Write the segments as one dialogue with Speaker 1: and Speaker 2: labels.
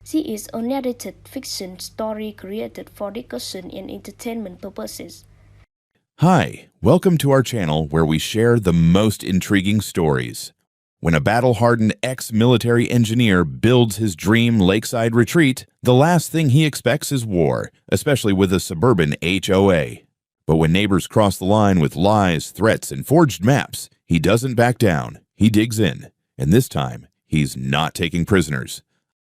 Speaker 1: She is a narrated fiction story created for discussion and entertainment purposes.
Speaker 2: Hi, welcome to our channel where we share the most intriguing stories. When a battle-hardened ex-military engineer builds his dream lakeside retreat, the last thing he expects is war, especially with a suburban HOA. But when neighbors cross the line with lies, threats, and forged maps, he doesn't back down. He digs in, and this time, he's not taking prisoners.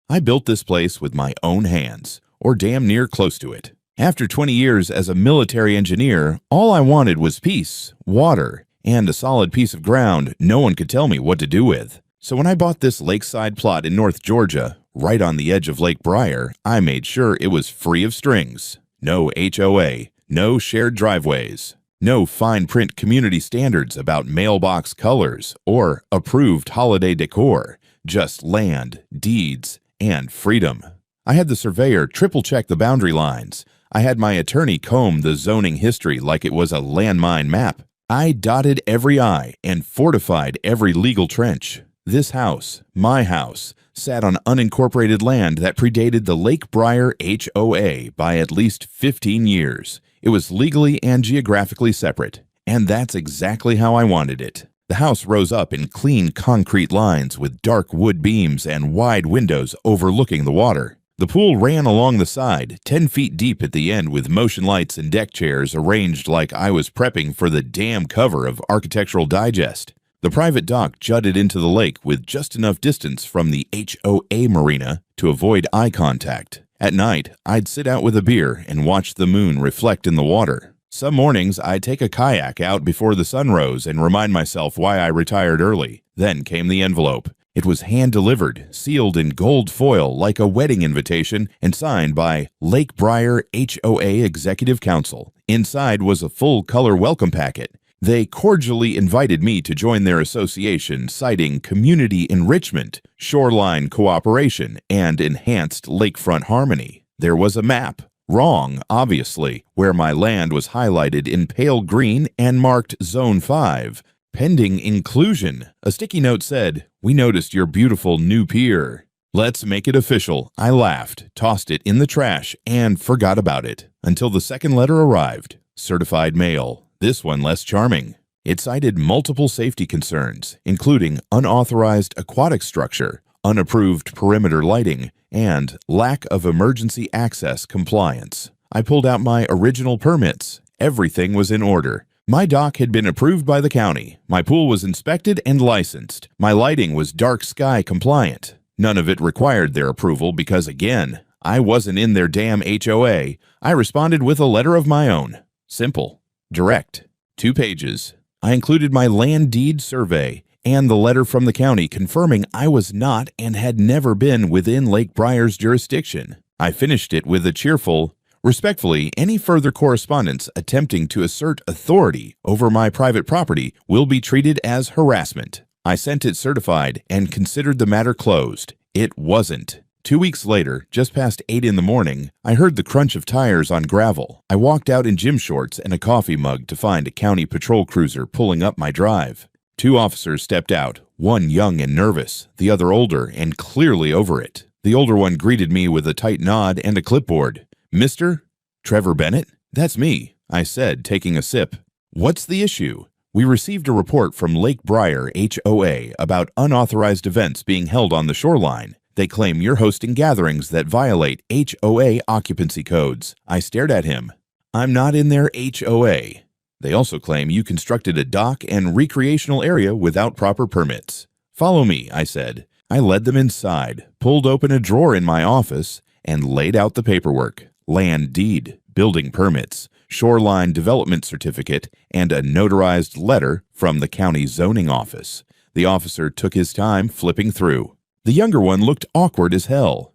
Speaker 2: I built this place with my own hands, or damn near close to it. After 20 years as a military engineer, all I wanted was peace, water, and a solid piece of ground no one could tell me what to do with. So when I bought this lakeside plot in North Georgia, right on the edge of Lake Briar, I made sure it was free of strings. No HOA, no shared driveways, no fine print community standards about mailbox colors or approved holiday decor, just land, deeds, and freedom. I had the surveyor triple-check the boundary lines. I had my attorney comb the zoning history like it was a landmine map. I dotted every I and fortified every legal trench. This house, my house, sat on unincorporated land that predated the Lake Briar HOA by at least 15 years. It was legally and geographically separate, and that's exactly how I wanted it. The house rose up in clean concrete lines with dark wood beams and wide windows overlooking the water. The pool ran along the side, 10 feet deep at the end with motion lights and deck chairs arranged like I was prepping for the damn cover of Architectural Digest. The private dock jutted into the lake with just enough distance from the HOA marina to avoid eye contact. At night, I'd sit out with a beer and watch the moon reflect in the water. Some mornings, I'd take a kayak out before the sun rose and remind myself why I retired early. Then came the envelope. It was hand-delivered, sealed in gold foil like a wedding invitation, and signed by Lake Briar HOA Executive Council. Inside was a full-color welcome packet. They cordially invited me to join their association, citing community enrichment, shoreline cooperation, and enhanced lakefront harmony. There was a map. Wrong, obviously, where my land was highlighted in pale green and marked Zone 5. Pending inclusion. A sticky note said, "We noticed your beautiful new pier." Let's make it official. I laughed, tossed it in the trash, and forgot about it until the second letter arrived. Certified mail. This one less charming. It cited multiple safety concerns, including unauthorized aquatic structure, unapproved perimeter lighting, and lack of emergency access compliance. I pulled out my original permits. Everything was in order. My dock had been approved by the county. My pool was inspected and licensed. My lighting was dark sky compliant. None of it required their approval because, again, I wasn't in their damn HOA. I responded with a letter of my own. Simple. Direct. 2 pages. I included my land deed survey and the letter from the county confirming I was not and had never been within Lake Briar's jurisdiction. I finished it with a cheerful, "Respectfully, any further correspondence attempting to assert authority over my private property will be treated as harassment." I sent it certified and considered the matter closed. It wasn't. 2 weeks later, just past 8 in the morning, I heard the crunch of tires on gravel. I walked out in gym shorts and a coffee mug to find a county patrol cruiser pulling up my drive. 2 officers stepped out, one young and nervous, the other older and clearly over it. The older one greeted me with a tight nod and a clipboard. "Mr. Trevor Bennett?" "That's me," I said, taking a sip. "What's the issue?" "We received a report from Lake Briar HOA about unauthorized events being held on the shoreline. They claim you're hosting gatherings that violate HOA occupancy codes." I stared at him. "I'm not in their HOA. They also claim you constructed a dock and recreational area without proper permits." "Follow me," I said. I led them inside, pulled open a drawer in my office, and laid out the paperwork. Land deed, building permits, shoreline development certificate, and a notarized letter from the county zoning office. The officer took his time flipping through. The younger one looked awkward as hell.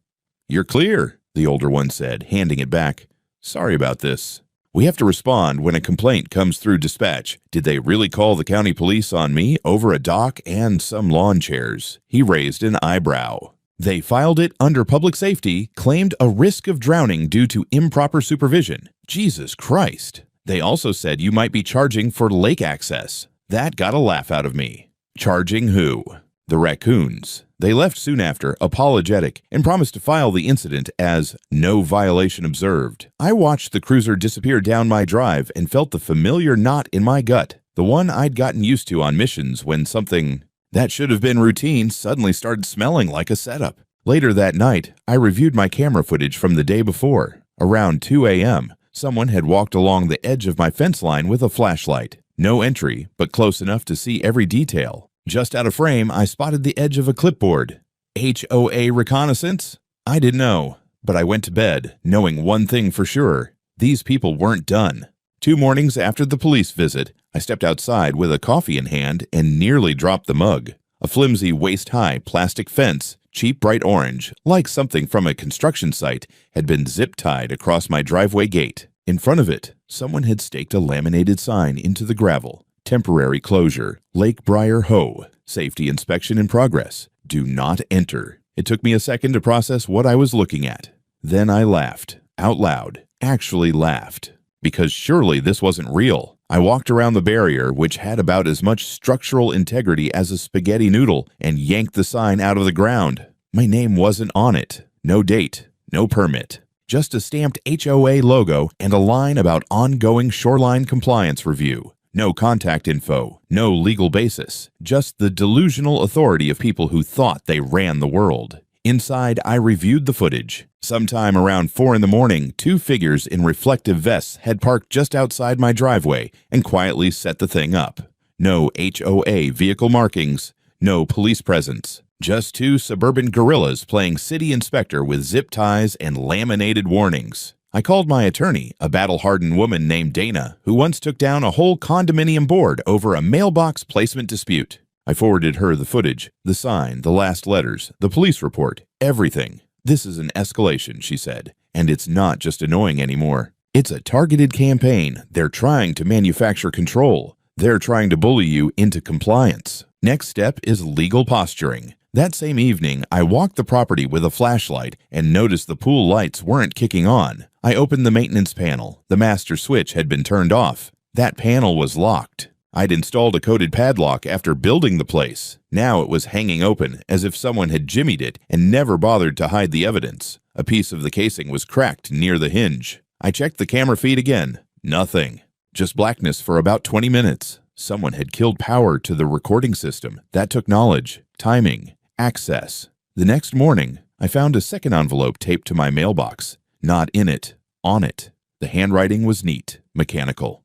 Speaker 2: "You're clear," the older one said, handing it back. "Sorry about this. We have to respond when a complaint comes through dispatch. Did they really call the county police on me over a dock and some lawn chairs?" He raised an eyebrow. "They filed it under public safety, claimed a risk of drowning due to improper supervision." Jesus Christ. "They also said you might be charging for lake access." That got a laugh out of me. Charging who? The raccoons. They left soon after, apologetic, and promised to file the incident as no violation observed. I watched the cruiser disappear down my drive and felt the familiar knot in my gut, the one I'd gotten used to on missions when something that should have been routine suddenly started smelling like a setup. Later that night, I reviewed my camera footage from the day before. Around 2 a.m., someone had walked along the edge of my fence line with a flashlight. No entry, but close enough to see every detail. Just out of frame, I spotted the edge of a clipboard. HOA reconnaissance? I didn't know, but I went to bed, knowing one thing for sure. These people weren't done. 2 mornings after the police visit, I stepped outside with a coffee in hand and nearly dropped the mug. A flimsy, waist-high plastic fence, cheap bright orange, like something from a construction site, had been zip-tied across my driveway gate. In front of it, someone had staked a laminated sign into the gravel. Temporary closure. Lake Briar HOA. Safety inspection in progress. Do not enter. It took me a second to process what I was looking at. Then I laughed. Out loud. Actually laughed. Because surely this wasn't real. I walked around the barrier, which had about as much structural integrity as a spaghetti noodle, and yanked the sign out of the ground. My name wasn't on it. No date. No permit. Just a stamped HOA logo and a line about ongoing shoreline compliance review. No contact info, no legal basis, just the delusional authority of people who thought they ran the world. Inside, I reviewed the footage. Sometime around 4 in the morning, 2 figures in reflective vests had parked just outside my driveway and quietly set the thing up. No HOA vehicle markings, no police presence. Just 2 suburban gorillas playing city inspector with zip ties and laminated warnings. I called my attorney, a battle-hardened woman named Dana, who once took down a whole condominium board over a mailbox placement dispute. I forwarded her the footage, the sign, the last letters, the police report, everything. This is an escalation, she said, and it's not just annoying anymore. It's a targeted campaign. They're trying to manufacture control. They're trying to bully you into compliance. Next step is legal posturing. That same evening, I walked the property with a flashlight and noticed the pool lights weren't kicking on. I opened the maintenance panel. The master switch had been turned off. That panel was locked. I'd installed a coded padlock after building the place. Now it was hanging open, as if someone had jimmied it and never bothered to hide the evidence. A piece of the casing was cracked near the hinge. I checked the camera feed again. Nothing. Just blackness for about 20 minutes. Someone had killed power to the recording system. That took knowledge, timing, access. The next morning, I found a second envelope taped to my mailbox. Not in it, on it. The handwriting was neat, mechanical.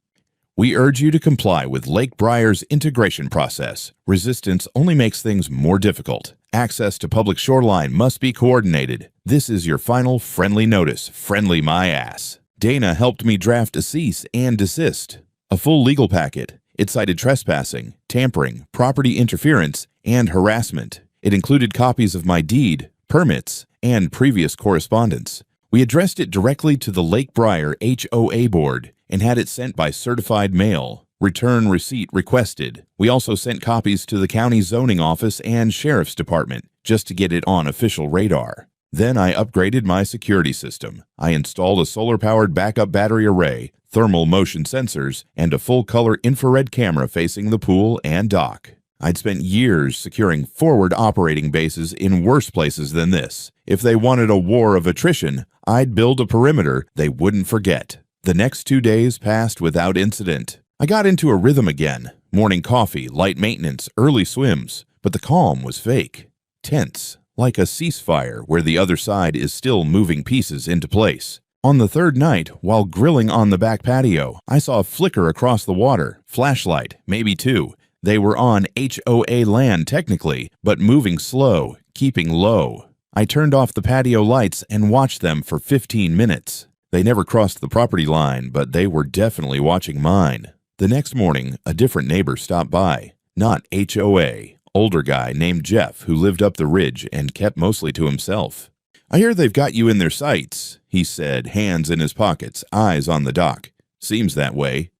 Speaker 2: We urge you to comply with Lake Briar's integration process. Resistance only makes things more difficult. Access to public shoreline must be coordinated. This is your final friendly notice. Friendly my ass. Dana helped me draft a cease and desist. A full legal packet. It cited trespassing, tampering, property interference, and harassment. It included copies of my deed, permits, and previous correspondence. We addressed it directly to the Lake Briar HOA board and had it sent by certified mail. Return receipt requested. We also sent copies to the county zoning office and sheriff's department just to get it on official radar. Then I upgraded my security system. I installed a solar-powered backup battery array, thermal motion sensors, and a full-color infrared camera facing the pool and dock. I'd spent years securing forward operating bases in worse places than this. If they wanted a war of attrition, I'd build a perimeter they wouldn't forget. The next 2 days passed without incident. I got into a rhythm again. Morning coffee, light maintenance, early swims. But the calm was fake. Tense, like a ceasefire where the other side is still moving pieces into place. On the 3rd night, while grilling on the back patio, I saw a flicker across the water. Flashlight, maybe 2. They were on HOA land technically, but moving slow, keeping low. I turned off the patio lights and watched them for 15 minutes. They never crossed the property line, but they were definitely watching mine. The next morning, a different neighbor stopped by. Not HOA. Older guy named Jeff who lived up the ridge and kept mostly to himself. "I hear they've got you in their sights," he said, hands in his pockets, eyes on the dock. "Seems that way.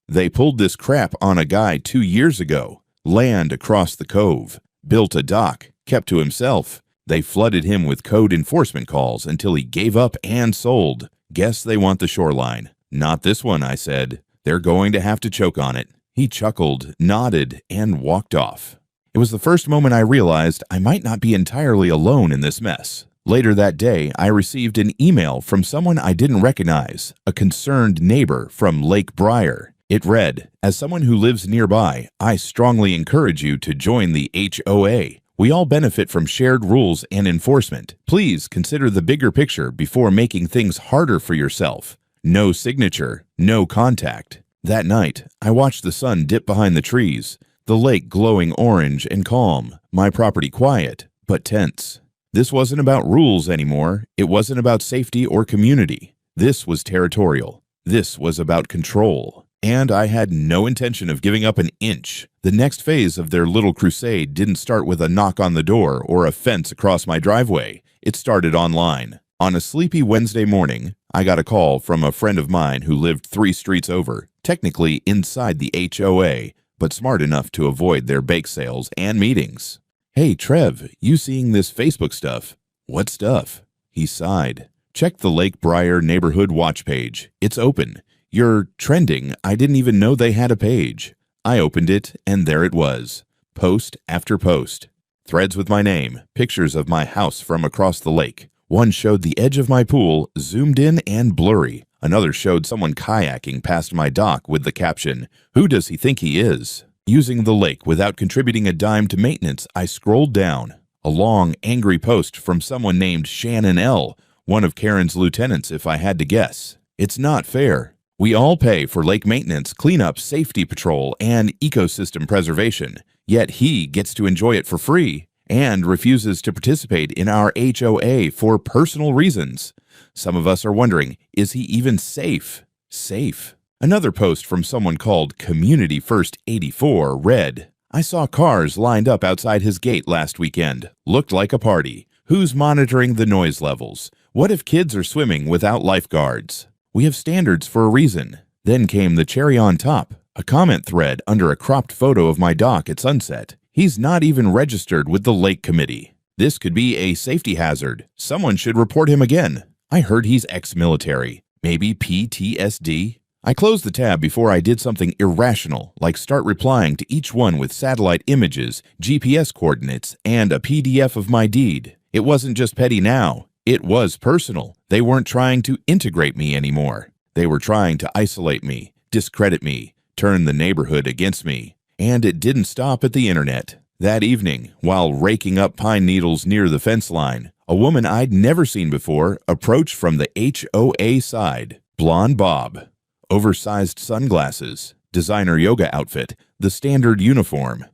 Speaker 2: They pulled this crap on a guy 2 years ago. Land across the cove. Built a dock. Kept to himself. They flooded him with code enforcement calls until he gave up and sold. Guess they want the shoreline." "Not this one," I said. "They're going to have to choke on it." He chuckled, nodded, and walked off. It was the first moment I realized I might not be entirely alone in this mess. Later that day, I received an email from someone I didn't recognize, a concerned neighbor from Lake Briar. It read, "As someone who lives nearby, I strongly encourage you to join the HOA. We all benefit from shared rules and enforcement. Please consider the bigger picture before making things harder for yourself. No signature, no contact." That night, I watched the sun dip behind the trees, the lake glowing orange and calm, my property quiet, but tense. This wasn't about rules anymore. It wasn't about safety or community. This was territorial. This was about control. And I had no intention of giving up an inch. The next phase of their little crusade didn't start with a knock on the door or a fence across my driveway. It started online. On a sleepy Wednesday morning, I got a call from a friend of mine who lived 3 streets over, technically inside the HOA, but smart enough to avoid their bake sales and meetings. "Hey, Trev, you seeing this Facebook stuff?" "What stuff?" He sighed. "Check the Lake Briar Neighborhood Watch page. It's open. You're trending. I didn't even know they had a page." I opened it, and there it was. Post after post. Threads with my name, pictures of my house from across the lake. One showed the edge of my pool, zoomed in and blurry. Another showed someone kayaking past my dock with the caption, "Who does he think he is?" Using the lake without contributing a dime to maintenance, I scrolled down. A long, angry post from someone named Shannon L., one of Karen's lieutenants if I had to guess. "It's not fair. We all pay for lake maintenance, cleanup, safety patrol, and ecosystem preservation, yet he gets to enjoy it for free and refuses to participate in our HOA for personal reasons. Some of us are wondering, is he even safe?" Safe. Another post from someone called Community First 84 read, "I saw cars lined up outside his gate last weekend. Looked like a party. Who's monitoring the noise levels? What if kids are swimming without lifeguards? We have standards for a reason." Then came the cherry on top, a comment thread under a cropped photo of my dock at sunset. "He's not even registered with the lake committee. This could be a safety hazard. Someone should report him again. I heard he's ex-military. Maybe PTSD?" I closed the tab before I did something irrational, like start replying to each one with satellite images, GPS coordinates, and a PDF of my deed. It wasn't just petty now. It was personal. They weren't trying to integrate me anymore. They were trying to isolate me, discredit me, turn the neighborhood against me. And it didn't stop at the internet. That evening, while raking up pine needles near the fence line, a woman I'd never seen before approached from the HOA side. Blonde bob, oversized sunglasses, designer yoga outfit, the standard uniform.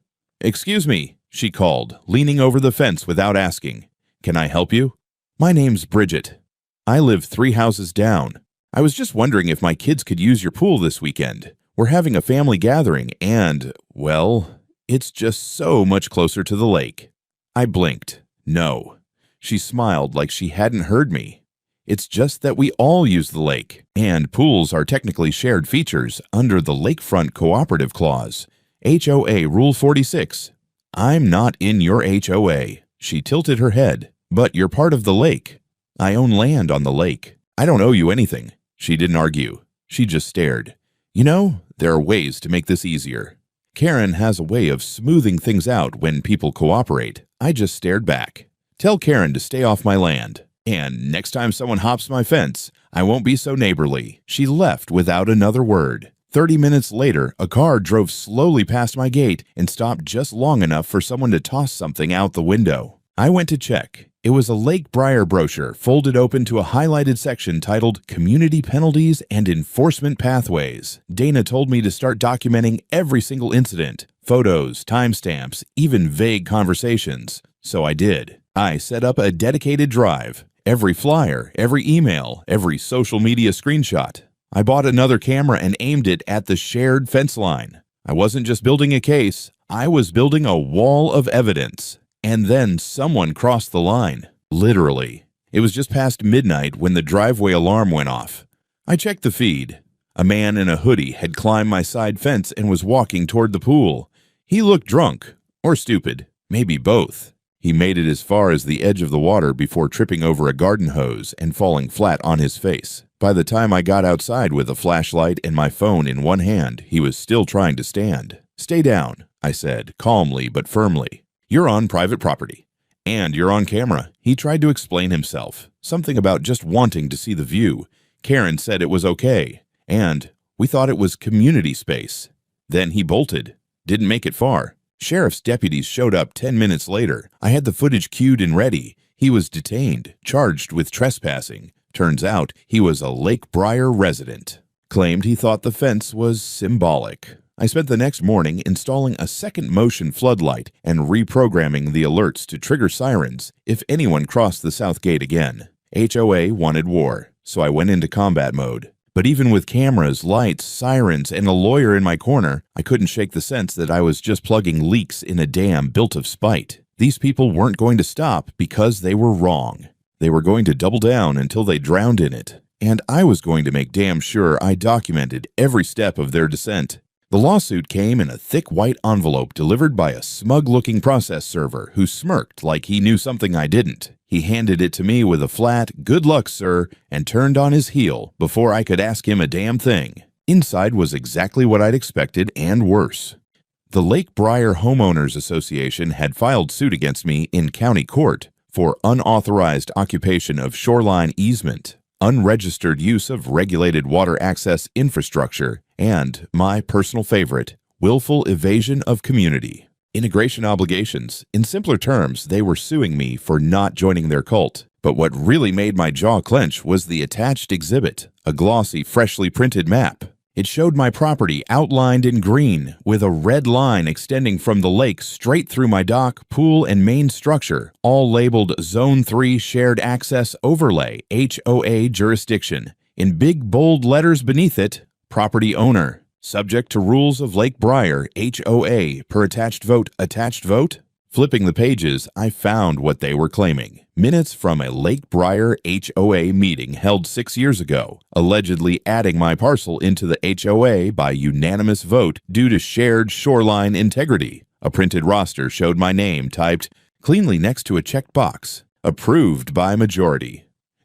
Speaker 2: "Excuse me," she called, leaning over the fence without asking. "Can I help you?" "My name's Bridget. I live 3 houses down. I was just wondering if my kids could use your pool this weekend. We're having a family gathering and, well, it's just so much closer to the lake." I blinked. No. She smiled like she hadn't heard me. "It's just that we all use the lake, and pools are technically shared features under the Lakefront Cooperative Clause. HOA Rule 46. I'm not in your HOA." She tilted her head. "But you're part of the lake. I own land on the lake. I don't owe you anything." She didn't argue. She just stared. "You know, there are ways to make this easier. Karen has a way of smoothing things out when people cooperate." I just stared back. "Tell Karen to stay off my land. And next time someone hops my fence, I won't be so neighborly." She left without another word. 30 minutes later, a car drove slowly past my gate and stopped just long enough for someone to toss something out the window. I went to check. It was a Lake Briar brochure folded open to a highlighted section titled Community Penalties and Enforcement Pathways. Dana told me to start documenting every single incident, photos, timestamps, even vague conversations. So I did. I set up a dedicated drive. Every flyer, every email, every social media screenshot. I bought another camera and aimed it at the shared fence line. I wasn't just building a case, I was building a wall of evidence. And then someone crossed the line. Literally. It was just past midnight when the driveway alarm went off. I checked the feed. A man in a hoodie had climbed my side fence and was walking toward the pool. He looked drunk, or stupid, maybe both. He made it as far as the edge of the water before tripping over a garden hose and falling flat on his face. By the time I got outside with a flashlight and my phone in one hand, he was still trying to stand. "Stay down." I said, calmly but firmly. "You're on private property. And you're on camera." He tried to explain himself. Something about just wanting to see the view. Karen said it was okay. And we thought it was community space. Then he bolted. Didn't make it far. Sheriff's deputies showed up 10 minutes later. I had the footage queued and ready. He was detained, charged with trespassing. Turns out he was a Lake Briar resident. Claimed he thought the fence was symbolic. I spent the next morning installing a second motion floodlight and reprogramming the alerts to trigger sirens if anyone crossed the south gate again. HOA wanted war, so I went into combat mode. But even with cameras, lights, sirens, and a lawyer in my corner, I couldn't shake the sense that I was just plugging leaks in a dam built of spite. These people weren't going to stop because they were wrong. They were going to double down until they drowned in it. And I was going to make damn sure I documented every step of their descent. The lawsuit came in a thick white envelope delivered by a smug-looking process server who smirked like he knew something I didn't. He handed it to me with a flat, "Good luck, sir," and turned on his heel before I could ask him a damn thing. Inside was exactly what I'd expected and worse. The Lake Briar Homeowners Association had filed suit against me in county court for unauthorized occupation of shoreline easement, unregistered use of regulated water access infrastructure, and, my personal favorite, willful evasion of community. Integration obligations. In simpler terms, they were suing me for not joining their cult. But what really made my jaw clench was the attached exhibit, a glossy, freshly printed map. It showed my property outlined in green, with a red line extending from the lake straight through my dock, pool, and main structure, all labeled Zone 3 Shared Access Overlay, HOA Jurisdiction. In big, bold letters beneath it, Property Owner. Subject to rules of Lake Briar, HOA, per attached vote, attached vote? Flipping the pages, I found what they were claiming. Minutes from a Lake Briar HOA meeting held 6 years ago, allegedly adding my parcel into the HOA by unanimous vote due to shared shoreline integrity. A printed roster showed my name typed cleanly next to a checked box. Approved by majority.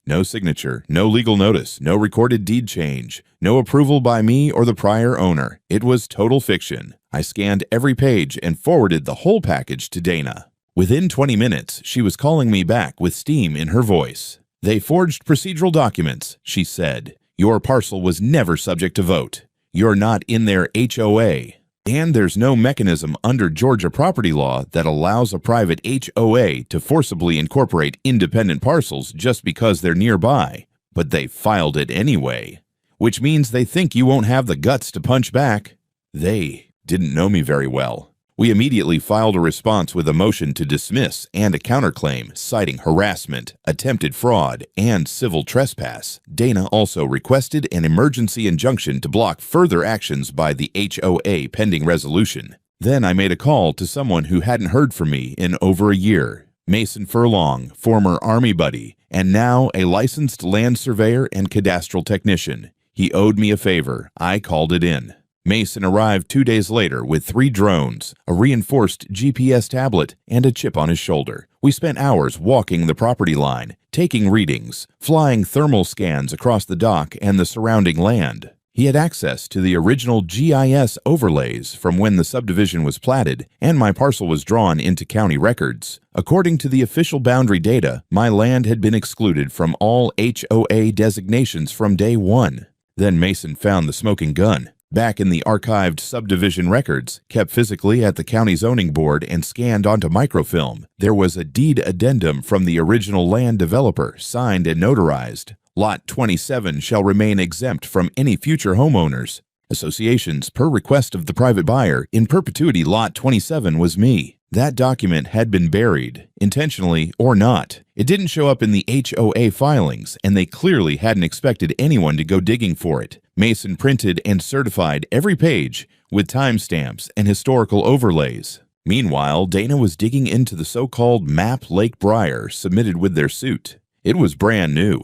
Speaker 2: No signature, no legal notice, no recorded deed change, no approval by me or the prior owner. It was total fiction. I scanned every page and forwarded the whole package to Dana. Within 20 minutes, she was calling me back with steam in her voice. "They forged procedural documents," she said. "Your parcel was never subject to vote. You're not in their HOA. And there's no mechanism under Georgia property law that allows a private HOA to forcibly incorporate independent parcels just because they're nearby. But they filed it anyway. Which means they think you won't have the guts to punch back." They didn't know me very well. We immediately filed a response with a motion to dismiss and a counterclaim citing harassment, attempted fraud, and civil trespass. Dana also requested an emergency injunction to block further actions by the HOA pending resolution. Then I made a call to someone who hadn't heard from me in over a year. Mason Furlong, former Army buddy, and now a licensed land surveyor and cadastral technician. He owed me a favor. I called it in. Mason arrived 2 days later with 3 drones, a reinforced GPS tablet, and a chip on his shoulder. We spent hours walking the property line, taking readings, flying thermal scans across the dock and the surrounding land. He had access to the original GIS overlays from when the subdivision was platted and my parcel was drawn into county records. According to the official boundary data, my land had been excluded from all HOA designations from day one. Then Mason found the smoking gun. Back in the archived subdivision records, kept physically at the county zoning board and scanned onto microfilm, there was a deed addendum from the original land developer, signed and notarized. Lot 27 shall remain exempt from any future homeowners. Associations, per request of the private buyer, in perpetuity Lot 27 was me. That document had been buried, intentionally or not. It didn't show up in the HOA filings, and they clearly hadn't expected anyone to go digging for it. Mason printed and certified every page with timestamps and historical overlays. Meanwhile, Dana was digging into the so-called Map Lake Briar submitted with their suit. It was brand new.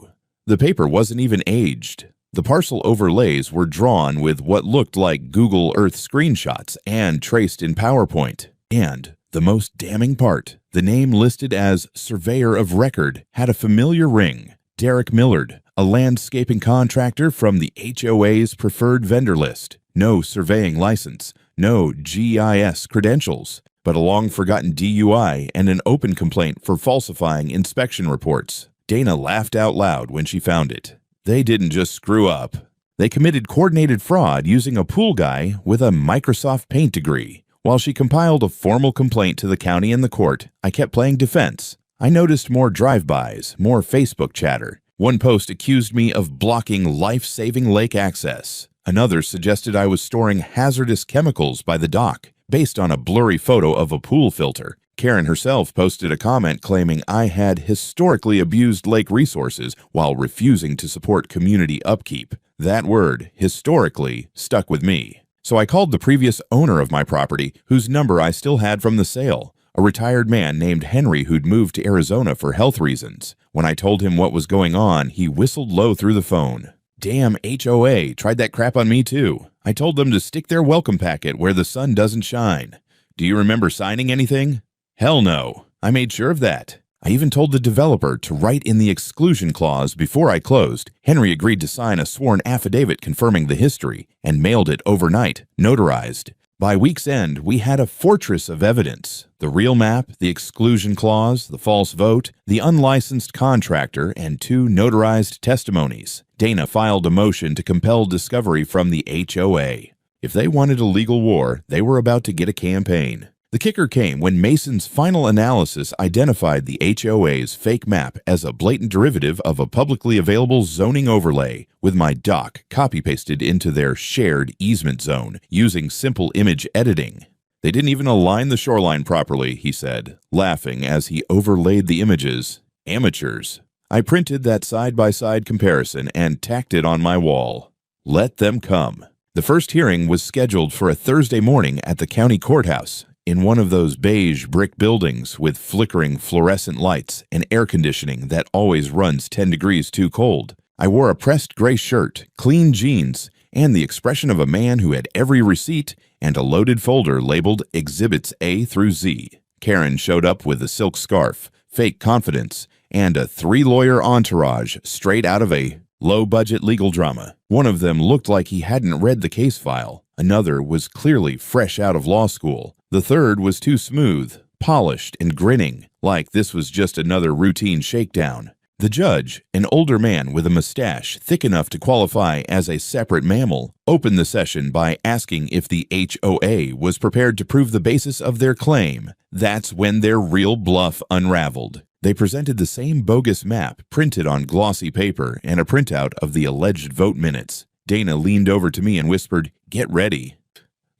Speaker 2: The paper wasn't even aged. The parcel overlays were drawn with what looked like Google Earth screenshots and traced in PowerPoint. And the most damning part, the name listed as Surveyor of Record had a familiar ring. Derek Millard, a landscaping contractor from the HOA's preferred vendor list. No surveying license, no GIS credentials, but a long-forgotten DUI and an open complaint for falsifying inspection reports. Dana laughed out loud when she found it. They didn't just screw up. They committed coordinated fraud using a pool guy with a Microsoft Paint degree. While she compiled a formal complaint to the county and the court, I kept playing defense. I noticed more drive-bys, more Facebook chatter. One post accused me of blocking life-saving lake access. Another suggested I was storing hazardous chemicals by the dock, based on a blurry photo of a pool filter. Karen herself posted a comment claiming I had historically abused lake resources while refusing to support community upkeep. That word, historically, stuck with me. So I called the previous owner of my property, whose number I still had from the sale, a retired man named Henry who'd moved to Arizona for health reasons. When I told him what was going on, he whistled low through the phone. Damn HOA tried that crap on me too. I told them to stick their welcome packet where the sun doesn't shine. Do you remember signing anything? Hell no. I made sure of that. I even told the developer to write in the exclusion clause before I closed. Henry agreed to sign a sworn affidavit confirming the history and mailed it overnight, notarized. By week's end, we had a fortress of evidence. The real map, the exclusion clause, the false vote, the unlicensed contractor, and 2 notarized testimonies. Dana filed a motion to compel discovery from the HOA. If they wanted a legal war, they were about to get a campaign. The kicker came when Mason's final analysis identified the HOA's fake map as a blatant derivative of a publicly available zoning overlay, with my dock copy-pasted into their shared easement zone using simple image editing. They didn't even align the shoreline properly, he said, laughing as he overlaid the images. Amateurs. I printed that side-by-side comparison and tacked it on my wall. Let them come. The first hearing was scheduled for a Thursday morning at the county courthouse, in one of those beige brick buildings with flickering fluorescent lights and air conditioning that always runs 10 degrees too cold. I wore a pressed gray shirt, clean jeans, and the expression of a man who had every receipt and a loaded folder labeled Exhibits A through Z. Karen showed up with a silk scarf, fake confidence, and a 3-lawyer entourage straight out of a low-budget legal drama. One of them looked like he hadn't read the case file. Another was clearly fresh out of law school. The third was too smooth, polished, and grinning, like this was just another routine shakedown. The judge, an older man with a mustache thick enough to qualify as a separate mammal, opened the session by asking if the HOA was prepared to prove the basis of their claim. That's when their real bluff unraveled. They presented the same bogus map printed on glossy paper and a printout of the alleged vote minutes. Dana leaned over to me and whispered, "Get ready."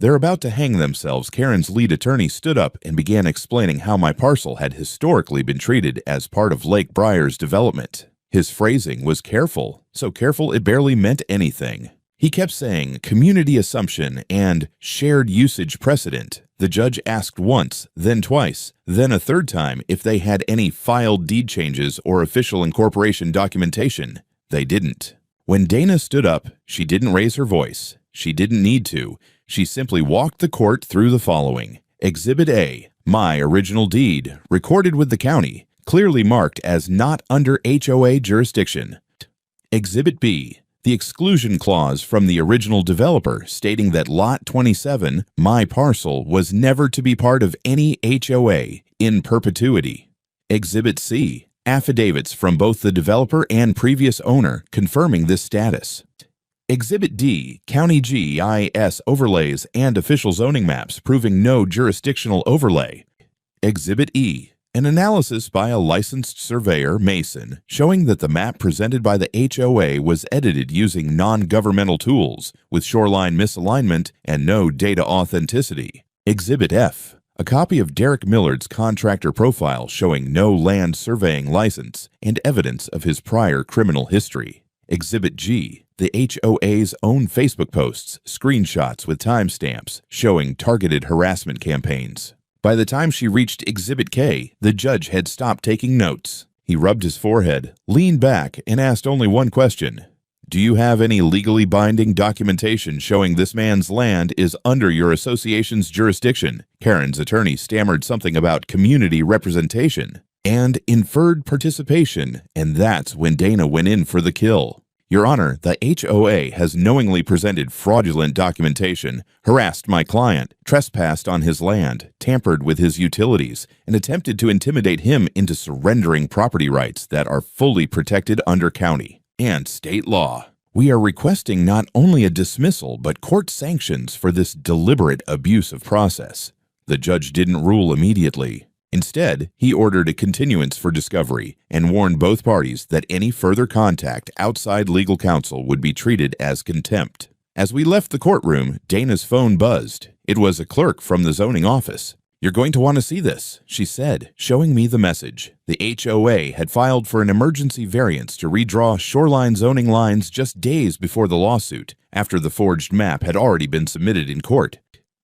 Speaker 2: They're about to hang themselves. Karen's lead attorney stood up and began explaining how my parcel had historically been treated as part of Lake Briar's development. His phrasing was careful, so careful it barely meant anything. He kept saying community assumption and shared usage precedent. The judge asked once, then twice, then a third time if they had any filed deed changes or official incorporation documentation. They didn't. When Dana stood up, she didn't raise her voice. She didn't need to. She simply walked the court through the following. Exhibit A, my original deed, recorded with the county, clearly marked as not under HOA jurisdiction. Exhibit B, the exclusion clause from the original developer stating that Lot 27, my parcel, was never to be part of any HOA in perpetuity. Exhibit C, affidavits from both the developer and previous owner confirming this status. Exhibit D, County GIS overlays and official zoning maps proving no jurisdictional overlay. Exhibit E, an analysis by a licensed surveyor, Mason, showing that the map presented by the HOA was edited using non-governmental tools, with shoreline misalignment and no data authenticity. Exhibit F, a copy of Derek Millard's contractor profile showing no land surveying license and evidence of his prior criminal history. Exhibit G, the HOA's own Facebook posts, screenshots with timestamps showing targeted harassment campaigns. By the time she reached Exhibit K, the judge had stopped taking notes. He rubbed his forehead, leaned back, and asked only one question. Do you have any legally binding documentation showing this man's land is under your association's jurisdiction? Karen's attorney stammered something about community representation and inferred participation, and that's when Dana went in for the kill. Your Honor, the HOA has knowingly presented fraudulent documentation, harassed my client, trespassed on his land, tampered with his utilities, and attempted to intimidate him into surrendering property rights that are fully protected under county and state law. We are requesting not only a dismissal but court sanctions for this deliberate abuse of process. The judge didn't rule immediately. Instead, he ordered a continuance for discovery and warned both parties that any further contact outside legal counsel would be treated as contempt. As we left the courtroom, Dana's phone buzzed. It was a clerk from the zoning office. "You're going to want to see this," she said, showing me the message. The HOA had filed for an emergency variance to redraw shoreline zoning lines just days before the lawsuit, after the forged map had already been submitted in court.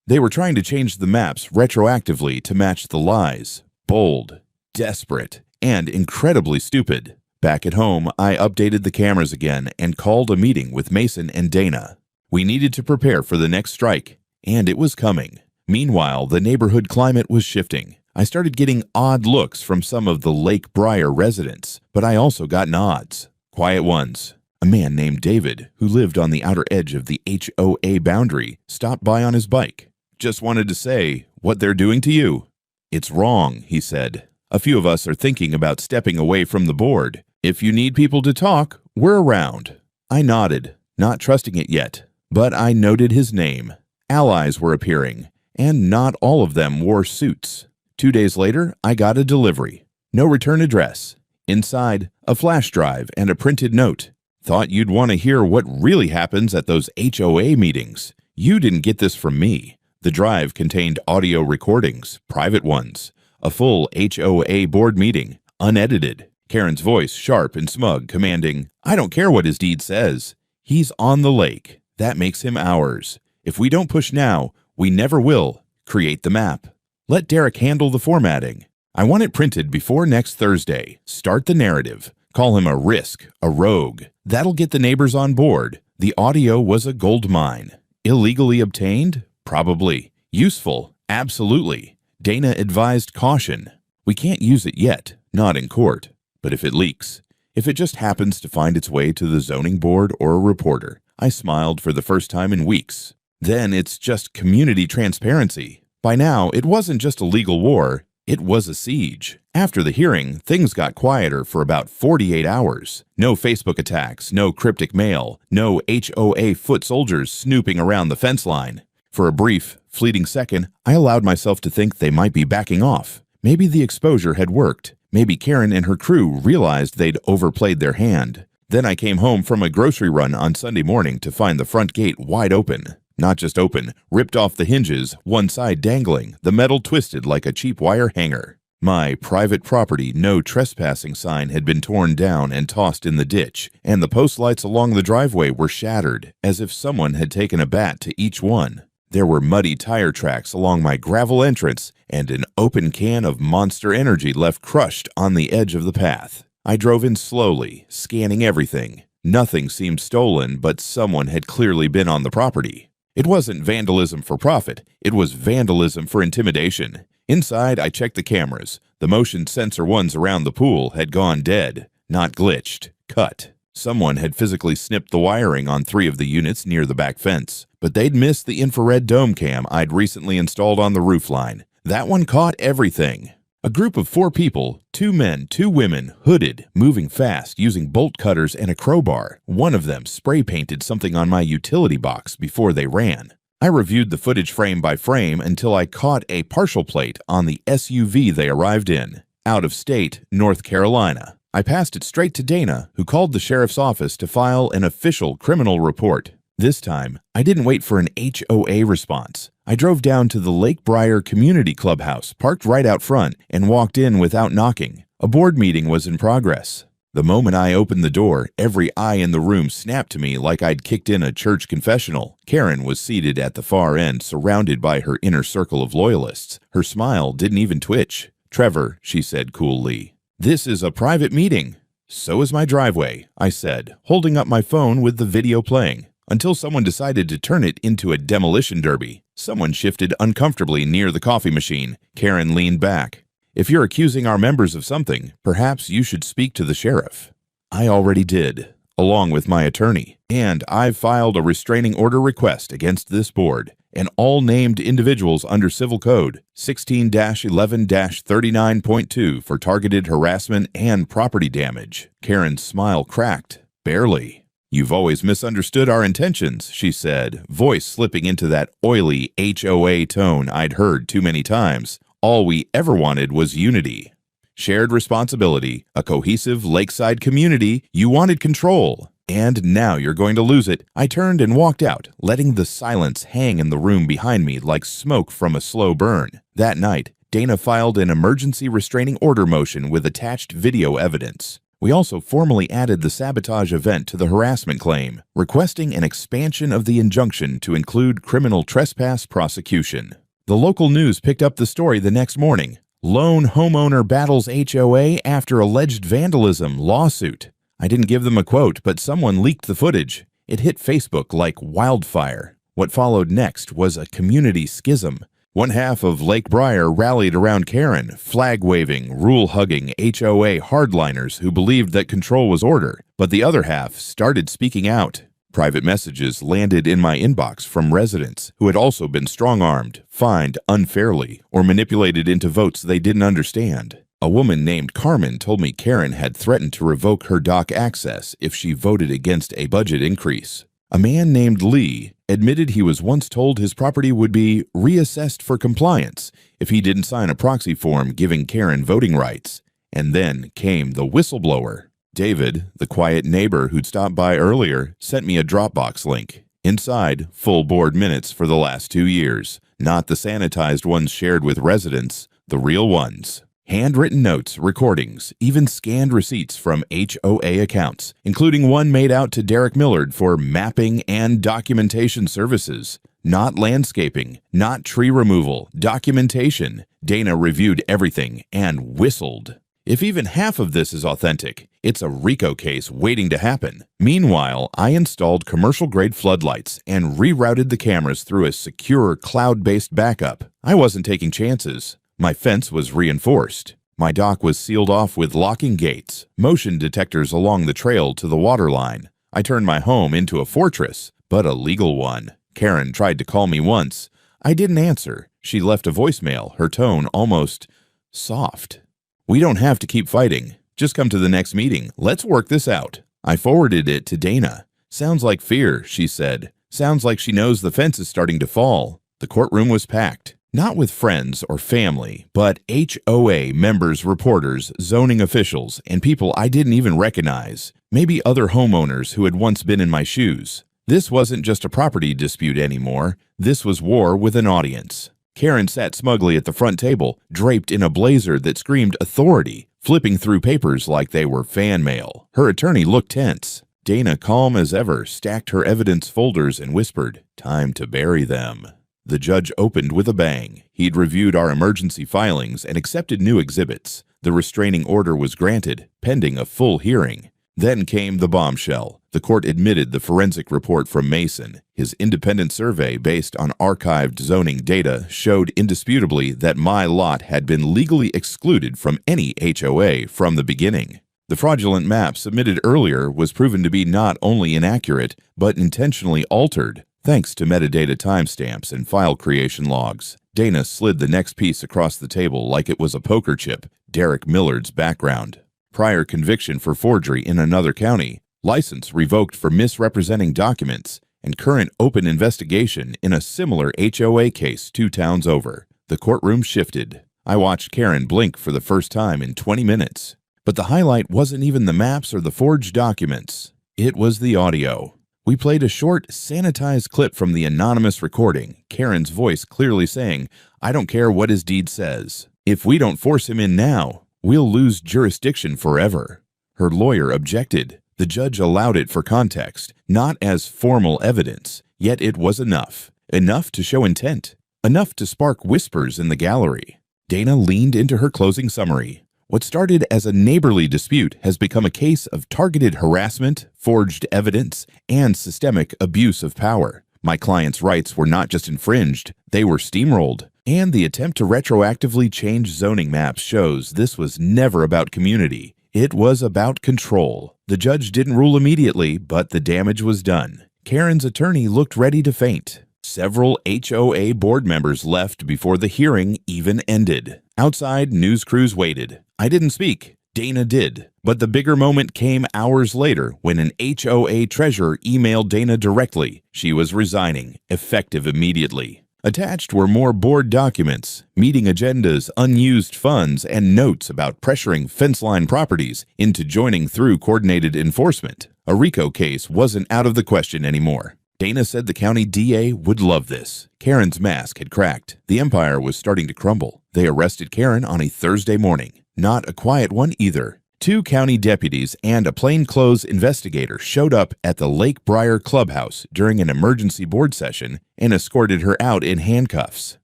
Speaker 2: They were trying to change the maps retroactively to match the lies. Bold, desperate, and incredibly stupid. Back at home, I updated the cameras again and called a meeting with Mason and Dana. We needed to prepare for the next strike, and it was coming. Meanwhile, the neighborhood climate was shifting. I started getting odd looks from some of the Lake Briar residents, but I also got nods. Quiet ones. A man named David, who lived on the outer edge of the HOA boundary, stopped by on his bike. "Just wanted to say what they're doing to you." "It's wrong," he said. "A few of us are thinking about stepping away from the board. If you need people to talk, we're around." I nodded, not trusting it yet, but I noted his name. Allies were appearing, and not all of them wore suits. 2 days later, I got a delivery. No return address. Inside, a flash drive and a printed note. "Thought you'd want to hear what really happens at those HOA meetings. You didn't get this from me." The drive contained audio recordings, private ones, a full HOA board meeting, unedited. Karen's voice, sharp and smug, commanding, "I don't care what his deed says. He's on the lake. That makes him ours. If we don't push now, we never will. Create the map. Let Derek handle the formatting. I want it printed before next Thursday. Start the narrative. Call him a risk, a rogue. That'll get the neighbors on board." The audio was a gold mine. Illegally obtained? Probably. Useful? Absolutely. Dana advised caution. "We can't use it yet, not in court. But if it leaks, if it just happens to find its way to the zoning board or a reporter," I smiled for the first time in weeks. "Then it's just community transparency." By now, it wasn't just a legal war, it was a siege. After the hearing, things got quieter for about 48 hours. No Facebook attacks, no cryptic mail, no HOA foot soldiers snooping around the fence line. For a brief, fleeting second, I allowed myself to think they might be backing off. Maybe the exposure had worked. Maybe Karen and her crew realized they'd overplayed their hand. Then I came home from a grocery run on Sunday morning to find the front gate wide open. Not just open, ripped off the hinges, one side dangling, the metal twisted like a cheap wire hanger. My private property no trespassing sign had been torn down and tossed in the ditch, and the post lights along the driveway were shattered, as if someone had taken a bat to each one. There were muddy tire tracks along my gravel entrance, and an open can of Monster Energy left crushed on the edge of the path. I drove in slowly, scanning everything. Nothing seemed stolen, but someone had clearly been on the property. It wasn't vandalism for profit, it was vandalism for intimidation. Inside, I checked the cameras. The motion sensor ones around the pool had gone dead, not glitched, cut. Someone had physically snipped the wiring on 3 of the units near the back fence, but they'd missed the infrared dome cam I'd recently installed on the roofline. That one caught everything. A group of 4 people, 2 men, 2 women, hooded, moving fast, using bolt cutters and a crowbar. One of them spray-painted something on my utility box before they ran. I reviewed the footage frame by frame until I caught a partial plate on the SUV they arrived in. Out of state, North Carolina. I passed it straight to Dana, who called the sheriff's office to file an official criminal report. This time, I didn't wait for an HOA response. I drove down to the Lake Briar Community Clubhouse, parked right out front, and walked in without knocking. A board meeting was in progress. The moment I opened the door, every eye in the room snapped to me like I'd kicked in a church confessional. Karen was seated at the far end, surrounded by her inner circle of loyalists. Her smile didn't even twitch. "Trevor," she said coolly, "this is a private meeting." "So is my driveway," I said, holding up my phone with the video playing. Until someone decided to turn it into a demolition derby. Someone shifted uncomfortably near the coffee machine. Karen leaned back. "If you're accusing our members of something, perhaps you should speak to the sheriff." I already did. along with my attorney, and I've filed a restraining order request against this board and all named individuals under Civil Code 16-11-39.2 for targeted harassment and property damage." Karen's smile cracked. "Barely. You've always misunderstood our intentions," she said, voice slipping into that oily HOA tone I'd heard too many times. "All we ever wanted was unity. Shared responsibility, a cohesive lakeside community. You wanted control. And now you're going to lose it." I turned and walked out, letting the silence hang in the room behind me like smoke from a slow burn. That night, Dana filed an emergency restraining order motion with attached video evidence. We also formally added the sabotage event to the harassment claim, requesting an expansion of the injunction to include criminal trespass prosecution. The local news picked up the story the next morning. "Lone homeowner battles HOA after alleged vandalism lawsuit." I didn't give them a quote, but someone leaked the footage. It hit Facebook like wildfire. What followed next was a community schism. One half of Lake Briar rallied around Karen, flag-waving, rule-hugging HOA hardliners who believed that control was order, but the other half started speaking out. Private messages landed in my inbox from residents who had also been strong-armed, fined unfairly, or manipulated into votes they didn't understand. A woman named Carmen told me Karen had threatened to revoke her dock access if she voted against a budget increase. A man named Lee admitted he was once told his property would be reassessed for compliance if he didn't sign a proxy form giving Karen voting rights. And then came the whistleblower. David, the quiet neighbor who'd stopped by earlier, sent me a Dropbox link. Inside, full board minutes for the last 2 years. Not the sanitized ones shared with residents, the real ones. Handwritten notes, recordings, even scanned receipts from HOA accounts, including one made out to Derek Millard for mapping and documentation services. Not landscaping, not tree removal, documentation. Dana reviewed everything and whistled. If even half of this is authentic, it's a RICO case waiting to happen. Meanwhile, I installed commercial-grade floodlights and rerouted the cameras through a secure cloud-based backup. I wasn't taking chances. My fence was reinforced. My dock was sealed off with locking gates, motion detectors along the trail to the water line. I turned my home into a fortress, but a legal one. Karen tried to call me once. I didn't answer. She left a voicemail, her tone almost soft. "We don't have to keep fighting. Just come to the next meeting. Let's work this out." I forwarded it to Dana. "Sounds like fear," she said. "Sounds like she knows the fence is starting to fall." The courtroom was packed. Not with friends or family, but HOA members, reporters, zoning officials, and people I didn't even recognize. Maybe other homeowners who had once been in my shoes. This wasn't just a property dispute anymore. This was war with an audience. Karen sat smugly at the front table, draped in a blazer that screamed authority, flipping through papers like they were fan mail. Her attorney looked tense. Dana, calm as ever, stacked her evidence folders and whispered, "Time to bury them." The judge opened with a bang. He'd reviewed our emergency filings and accepted new exhibits. The restraining order was granted, pending a full hearing. Then came the bombshell. The court admitted the forensic report from Mason. His independent survey based on archived zoning data showed indisputably that my lot had been legally excluded from any HOA from the beginning. The fraudulent map submitted earlier was proven to be not only inaccurate, but intentionally altered. Thanks to metadata timestamps and file creation logs, Dana slid the next piece across the table like it was a poker chip, Derek Millard's background. Prior conviction for forgery in another county, license revoked for misrepresenting documents, and current open investigation in a similar HOA case 2 towns over. The courtroom shifted. I watched Karen blink for the first time in 20 minutes. But the highlight wasn't even the maps or the forged documents. It was the audio. We played a short, sanitized clip from the anonymous recording, Karen's voice clearly saying, "I don't care what his deed says. If we don't force him in now, we'll lose jurisdiction forever." Her lawyer objected. The judge allowed it for context, not as formal evidence, yet it was enough. Enough to show intent. Enough to spark whispers in the gallery. Dana leaned into her closing summary. What started as a neighborly dispute has become a case of targeted harassment, forged evidence, and systemic abuse of power. My client's rights were not just infringed, they were steamrolled. And the attempt to retroactively change zoning maps shows this was never about community. It was about control. The judge didn't rule immediately, but the damage was done. Karen's attorney looked ready to faint. Several HOA board members left before the hearing even ended. Outside, news crews waited. I didn't speak. Dana did. But the bigger moment came hours later when an HOA treasurer emailed Dana directly. She was resigning, effective immediately. Attached were more board documents, meeting agendas, unused funds, and notes about pressuring fence-line properties into joining through coordinated enforcement. A RICO case wasn't out of the question anymore. Dana said the county DA would love this. Karen's mask had cracked. The empire was starting to crumble. They arrested Karen on a Thursday morning. Not a quiet one either. 2 county deputies and a plainclothes investigator showed up at the Lake Briar clubhouse during an emergency board session and escorted her out in handcuffs.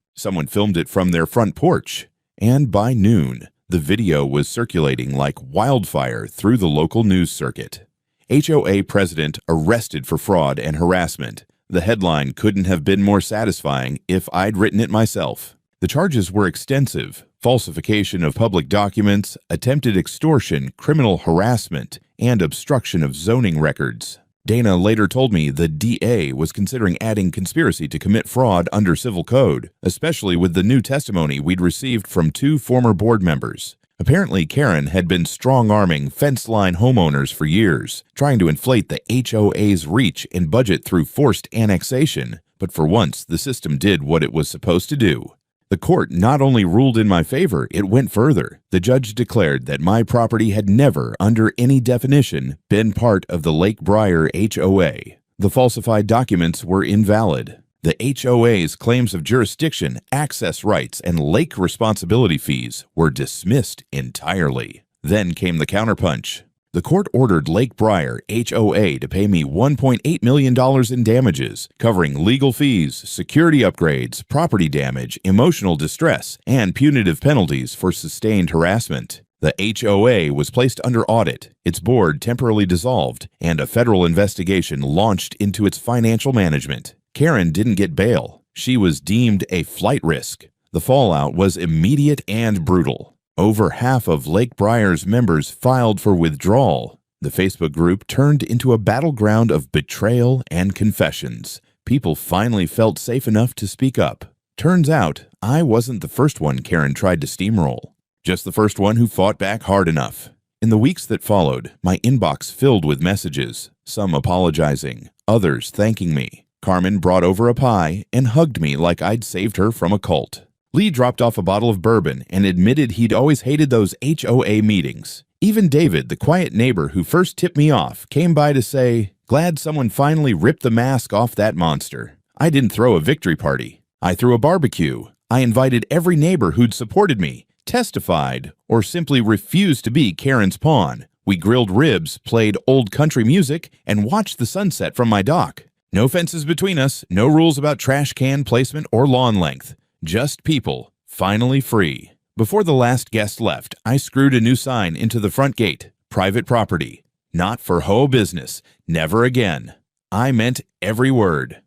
Speaker 2: Someone filmed it from their front porch. And by noon, the video was circulating like wildfire through the local news circuit. HOA president arrested for fraud and harassment. The headline couldn't have been more satisfying if I'd written it myself. The charges were extensive: falsification of public documents, attempted extortion, criminal harassment, and obstruction of zoning records. Dana later told me the DA was considering adding conspiracy to commit fraud under civil code, especially with the new testimony we'd received from 2 former board members. Apparently, Karen had been strong-arming fence-line homeowners for years, trying to inflate the HOA's reach and budget through forced annexation. But for once, the system did what it was supposed to do. The court not only ruled in my favor, it went further. The judge declared that my property had never, under any definition, been part of the Lake Briar HOA. The falsified documents were invalid. The HOA's claims of jurisdiction, access rights, and lake responsibility fees were dismissed entirely. Then came the counterpunch. The court ordered Lake Briar HOA to pay me $1.8 million in damages, covering legal fees, security upgrades, property damage, emotional distress, and punitive penalties for sustained harassment. The HOA was placed under audit, its board temporarily dissolved, and a federal investigation launched into its financial management. Karen didn't get bail. She was deemed a flight risk. The fallout was immediate and brutal. Over half of Lake Briar's members filed for withdrawal. The Facebook group turned into a battleground of betrayal and confessions. People finally felt safe enough to speak up. Turns out, I wasn't the first one Karen tried to steamroll. Just the first one who fought back hard enough. In the weeks that followed, my inbox filled with messages, some apologizing, others thanking me. Carmen brought over a pie and hugged me like I'd saved her from a cult. Lee dropped off a bottle of bourbon and admitted he'd always hated those HOA meetings. Even David, the quiet neighbor who first tipped me off, came by to say, "Glad someone finally ripped the mask off that monster." I didn't throw a victory party. I threw a barbecue. I invited every neighbor who'd supported me, testified, or simply refused to be Karen's pawn. We grilled ribs, played old country music, and watched the sunset from my dock. No fences between us, no rules about trash can placement or lawn length. Just people, finally free. Before the last guest left, I screwed a new sign into the front gate. Private property. Not for HOA business. Never again. I meant every word.